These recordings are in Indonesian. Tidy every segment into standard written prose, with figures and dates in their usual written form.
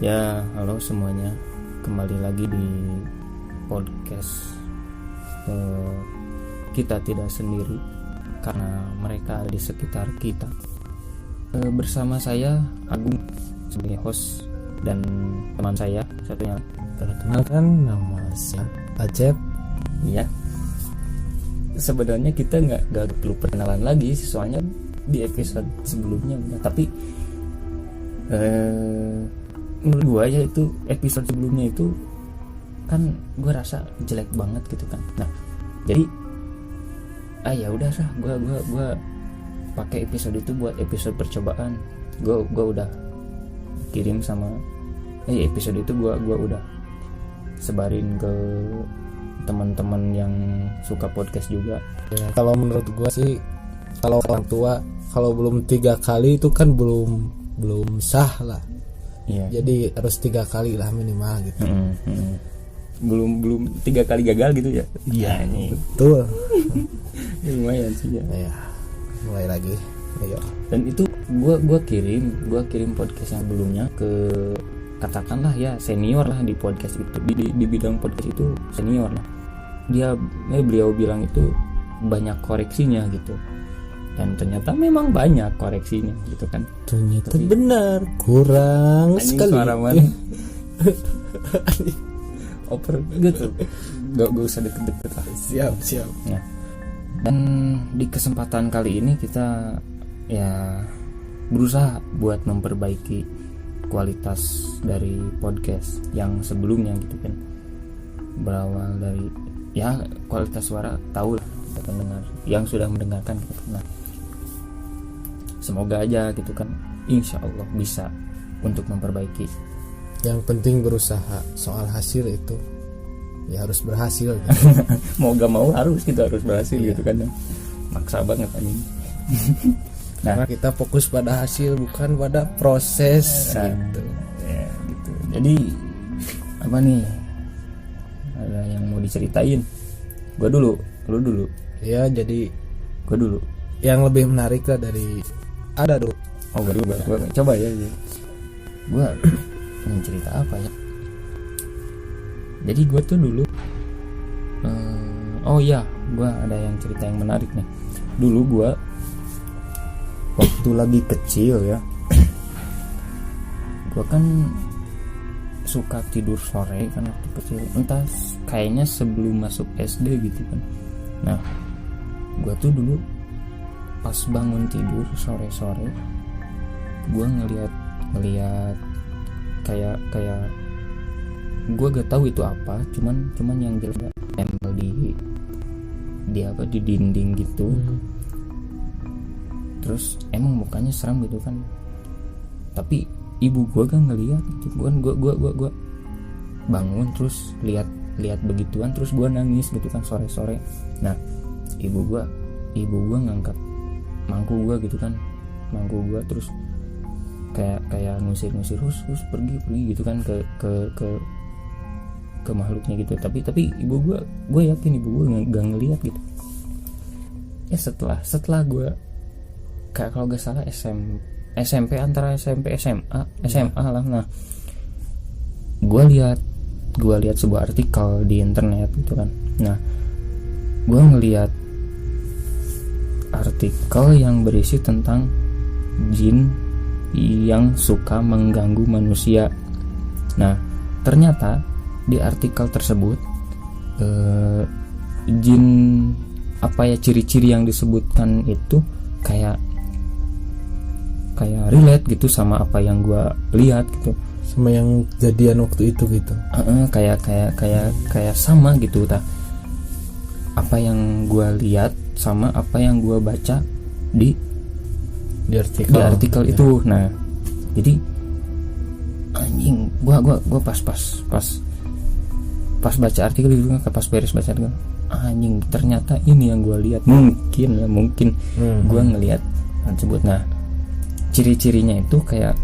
Ya, halo semuanya. Kembali lagi di podcast Kita Tidak Sendiri, karena mereka ada di sekitar kita. Bersama saya Agung sebagai host, dan teman saya satunya. Perkenalkan, nama saya Acep. Iya. Sebenarnya kita nggak perlu perkenalan lagi, soalnya di episode sebelumnya. Tapi menurut gue ya, itu episode sebelumnya itu kan gue rasa jelek banget gitu kan. Nah, jadi ya udah sah, gue pakai episode itu buat episode percobaan. Gue udah kirim sama episode itu gue udah sebarin ke teman-teman yang suka podcast juga. Ya, kalau menurut gue sih, kalau orang tua kalau belum 3 kali itu kan belum sah lah. Iya. Jadi harus 3 kali lah minimal gitu. Belum 3 kali gagal gitu ya. Iya, betul. Lumayan sih ya. Ya, mulai lagi. Ayo. Dan itu gua kirim podcast yang sebelumnya ke, katakanlah ya, senior lah di podcast itu, di bidang podcast itu senior lah. Beliau bilang itu banyak koreksinya gitu. Dan ternyata memang banyak koreksinya gitu kan. Ternyata benar, kurang sekali. Oper gitu. Gak usah deket-deket lah. Siap. Nah, dan di kesempatan kali ini kita ya berusaha buat memperbaiki kualitas dari podcast yang sebelumnya gitu kan. Berawal dari ya kualitas suara, tahu lah pendengar yang sudah mendengarkan gitu. Nah, semoga aja gitu kan, insya Allah bisa untuk memperbaiki. Yang penting berusaha. Soal hasil itu ya harus berhasil gitu. Mau gak mau kita harus berhasil gitu kan. Maksa banget anjing. Nah, karena kita fokus pada hasil, bukan pada proses gitu. Ya, gitu. Jadi apa nih? Ada yang mau diceritain? Gua dulu, lu dulu. Ya, jadi gua dulu. Yang lebih menarik lah dari ada dulu. Oh, gua coba ya. Gua ingin cerita apa ya? Jadi gua tuh dulu gua ada yang cerita yang menarik nih. Dulu gua waktu lagi kecil ya, gua kan suka tidur sore kan waktu kecil, entah kayaknya sebelum masuk SD gitu kan. Nah, gua tuh dulu pas bangun tidur sore-sore, gua ngeliat kayak gua gak tahu itu apa, cuman yang jelas tempel di dinding gitu. Terus emang mukanya seram gitu kan, tapi ibu gua gak ngeliat gitu. Gua bangun terus lihat begituan, terus gua nangis gitu kan sore-sore. Nah, ibu gua ngangkat mangku gua gitu kan, terus kayak ngusir terus pergi gitu kan ke makhluknya gitu. Tapi ibu gua yakin ibu gua gak ngeliat gitu. Ya setelah gua kayak, kalau gak salah SMP, antara SMP SMA lah. Nah, gua lihat sebuah artikel di internet gitu kan. Nah, gua ngelihat artikel yang berisi tentang jin yang suka mengganggu manusia. Nah, ternyata di artikel tersebut jin ciri-ciri yang disebutkan itu kayak relate gitu sama apa yang gua lihat gitu, sama yang kejadian waktu itu gitu. Kayak sama gitu apa yang gua lihat sama apa yang gua baca di artikel itu. Nah, jadi anjing, gua pas baca artikel itu kan, pas beres baca artikel, anjing, ternyata ini yang gua lihat. Mungkin gua ngelihat tersebut. Nah, ciri-cirinya itu kayak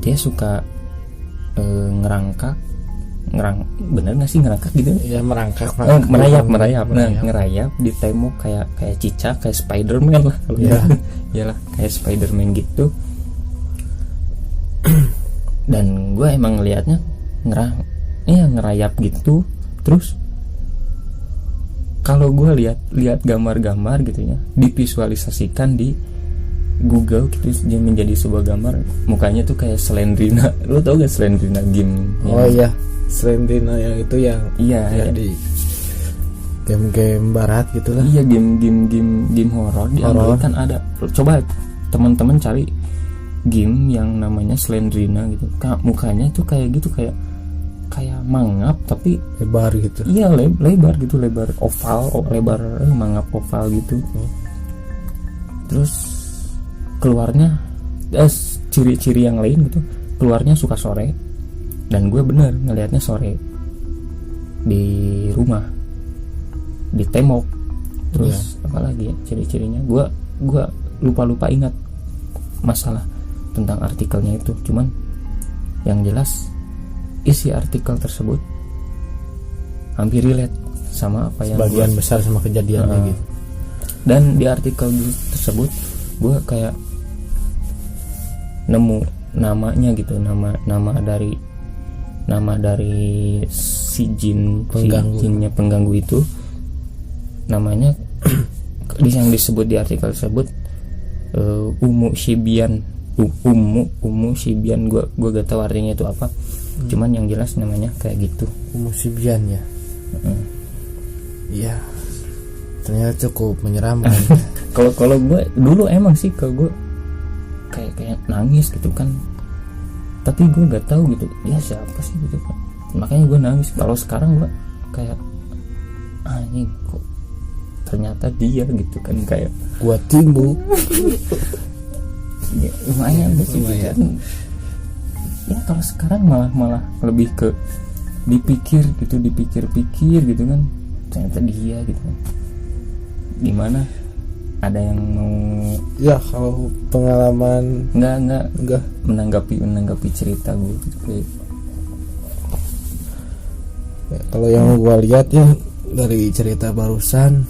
dia suka ngerangkak, bener nggak sih ngerangkak gitu ya? Merangkak. Merayap. Nah, ngerayap di tembok kayak cicak, kayak Spiderman lah kalau ya. Iyalah, kayak Spiderman gitu. Dan gue emang ngelihatnya ngerayap gitu. Terus kalau gue lihat gambar-gambar gitu ya, divisualisasikan di Google gitu menjadi sebuah gambar, mukanya tuh kayak Slendrina. Lo tau gak Slendrina game? Oh iya, Slendrina yang itu yang iya di game-game barat gitu lah. Iya, game horor di Android kan ada. Coba teman-teman cari game yang namanya Slendrina gitu. Mukanya tuh kayak gitu, kayak mangap tapi lebar gitu. Iya, lebar gitu, lebar oval, lebar mangap oval gitu. Terus keluarnya ciri-ciri yang lain gitu, keluarnya suka sore. Dan gue bener ngelihatnya sore di rumah, di tembok. Terus apalagi ya ciri-cirinya, gue lupa ingat masalah tentang artikelnya itu. Cuman yang jelas isi artikel tersebut hampir relate sama apa yang sebagian besar sama kejadiannya gitu. Dan di artikel tersebut gue kayak nemu namanya gitu, nama dari si jinnya pengganggu itu. Namanya yang disebut di artikel tersebut Umu Shibian. Umu Shibian, gue gak tahu artinya itu apa. Cuman yang jelas namanya kayak gitu, Umu Shibian ya. Iya, ternyata cukup menyeramkan. Kalau gue dulu emang sih, kalau gue kayak nangis gitu kan, tapi gue nggak tahu gitu ya siapa sih gitu kan, makanya gue nangis. Kalau sekarang gue kayak ini kok ternyata dia gitu kan, kayak gue timbul. Ya, lumayan gitu kan. Ya kalau sekarang malah lebih ke dipikir-pikir gitu kan, ternyata dia gitu kan. Gimana, ada yang mau kalau pengalaman enggak menanggapi cerita gue gitu kayak. Ya, kalau yang gue lihat ya dari cerita barusan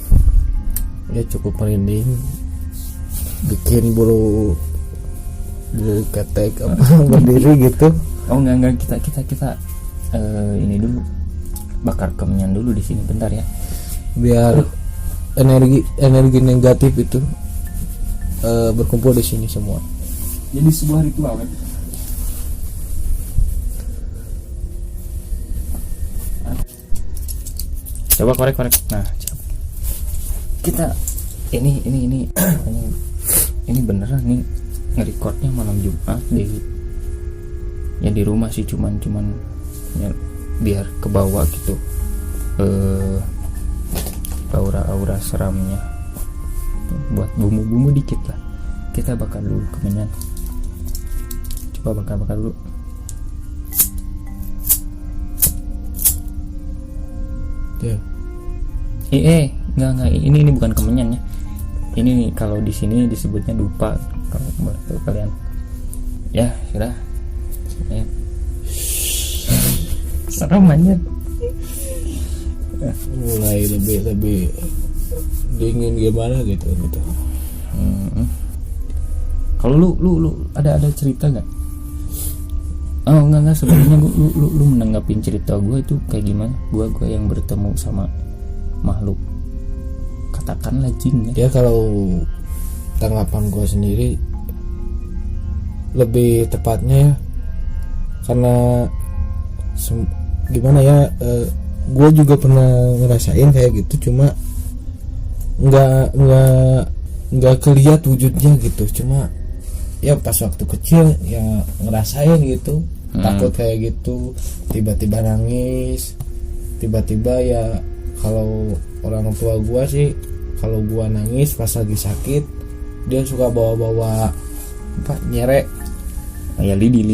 ya cukup merinding, bikin bulu ketek berdiri gitu. Oh enggak, kita ini dulu bakar kemenyan dulu di sini bentar ya, biar energi negatif itu berkumpul di sini semua. Jadi sebuah ritual kan. Coba korek. Nah, kita ini beneran nih nge-recordnya malam Jumat di rumah sih, cuman ya, biar kebawa gitu aura seramnya, buat bumbu dikit lah. Kita bakar dulu kemenyan. Coba bakar dulu. Enggak, ini bukan kemenyan ya. Ini nih kalau di sini disebutnya dupa, kalau menurut kalian. Ya, sudah. Ya. Serem aja. Mulai lebih dingin gimana gitu. Kalau lu ada cerita nggak? Oh enggak, sebenarnya lu menanggapin cerita gue itu kayak gimana? Gue yang bertemu sama makhluk, katakanlah jin ya. Ya kalau tanggapan gue sendiri lebih tepatnya ya, karena gimana ya, gue juga pernah ngerasain kayak gitu, cuma nggak kelihat wujudnya gitu. Cuma ya pas waktu kecil ya ngerasain gitu, takut kayak gitu, tiba-tiba nangis, tiba-tiba ya. Kalau orang tua gue sih, kalau gue nangis pas lagi sakit, dia suka bawa apa, nyerek ya, lidi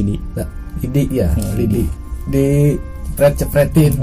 ya, lidi di cepretin.